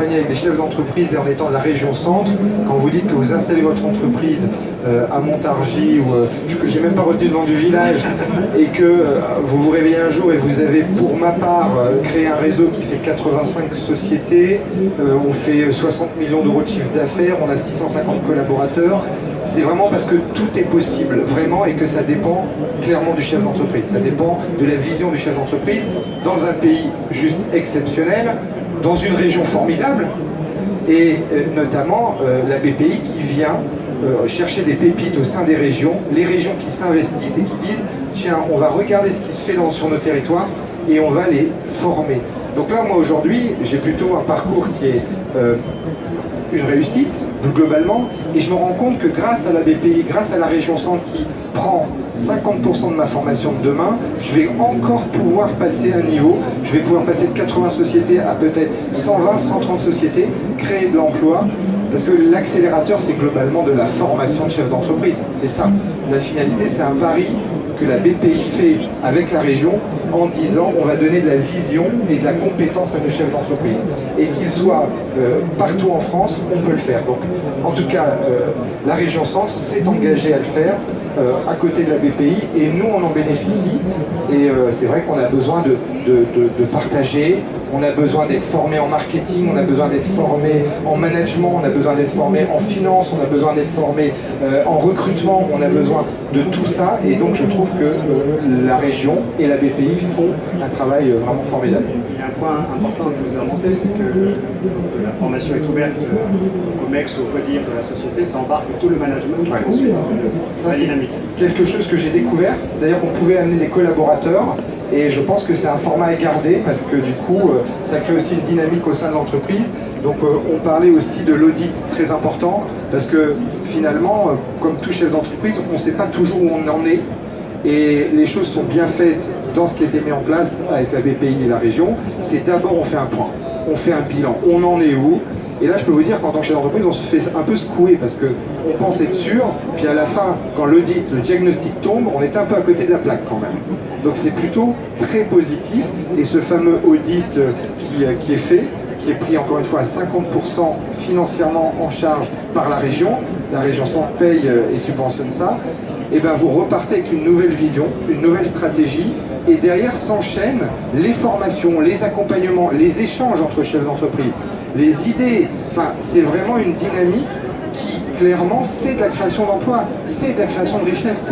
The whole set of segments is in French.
accompagné avec des chefs d'entreprise et en étant de la région centre, quand vous dites que vous installez votre entreprise à Montargis, ou j'ai même pas retenu le nom du village, et que vous vous réveillez un jour et vous avez, pour ma part, créé un réseau qui fait 85 sociétés, on fait 60 millions d'euros de chiffre d'affaires, on a 650 collaborateurs. C'est vraiment parce que tout est possible, vraiment, et que ça dépend clairement du chef d'entreprise. Ça dépend de la vision du chef d'entreprise dans un pays juste exceptionnel, dans une région formidable, et notamment la BPI qui vient chercher des pépites au sein des régions, les régions qui s'investissent et qui disent « Tiens, on va regarder ce qui se fait sur nos territoires et on va les former ». Donc là, moi, aujourd'hui, j'ai plutôt un parcours qui est une réussite, globalement, et je me rends compte que grâce à la BPI, grâce à la région centre qui prend 50% de ma formation de demain, je vais encore pouvoir passer un niveau, je vais pouvoir passer de 80 sociétés à peut-être 120, 130 sociétés, créer de l'emploi, parce que l'accélérateur, c'est globalement de la formation de chef d'entreprise, c'est ça. La finalité, c'est un pari que la BPI fait avec la région en disant on va donner de la vision et de la compétence à nos chefs d'entreprise. Et qu'ils soient partout en France, on peut le faire. Donc, en tout cas, la région centre s'est engagée à le faire à côté de la BPI et nous, on en bénéficie. Et c'est vrai qu'on a besoin de partager, on a besoin d'être formé en marketing, on a besoin d'être formé en management, on a besoin d'être formé en finance, on a besoin d'être formé en recrutement, on a besoin de tout ça. Et donc, je trouve que la région et la BPI font un travail vraiment formidable. Il y a un point important que vous avez remonté, c'est que la formation est ouverte au COMEX, au CODIR de la société, ça embarque tout le management qui ensuite la dynamique. Quelque chose que j'ai découvert, c'est-à-dire qu'on pouvait amener des collaborateurs, et je pense que c'est un format à garder parce que du coup, ça crée aussi une dynamique au sein de l'entreprise. Donc on parlait aussi de l'audit, très important, parce que finalement, comme tout chef d'entreprise, on ne sait pas toujours où on en est, et les choses sont bien faites dans ce qui a été mis en place avec la BPI et la région. C'est d'abord on fait un point, on fait un bilan, on en est où. Et là, je peux vous dire qu'en tant que chef d'entreprise, on se fait un peu secouer parce qu'on pense être sûr, puis à la fin, quand l'audit, le diagnostic tombe, on est un peu à côté de la plaque quand même. Donc c'est plutôt très positif. Et ce fameux audit qui est fait, qui est pris encore une fois à 50% financièrement en charge par la région centre paye et subventionne ça, et bien vous repartez avec une nouvelle vision, une nouvelle stratégie, et derrière s'enchaînent les formations, les accompagnements, les échanges entre chefs d'entreprise, les idées. Enfin, c'est vraiment une dynamique qui, clairement, c'est de la création d'emplois, c'est de la création de richesse,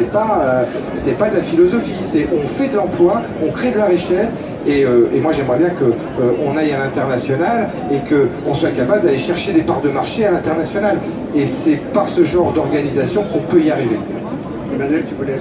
c'est pas de la philosophie, c'est on fait de l'emploi, on crée de la richesse. Et moi j'aimerais bien qu'on aille à l'international et qu'on soit capable d'aller chercher des parts de marché à l'international. Et c'est par ce genre d'organisation qu'on peut y arriver. Emmanuel, tu voulais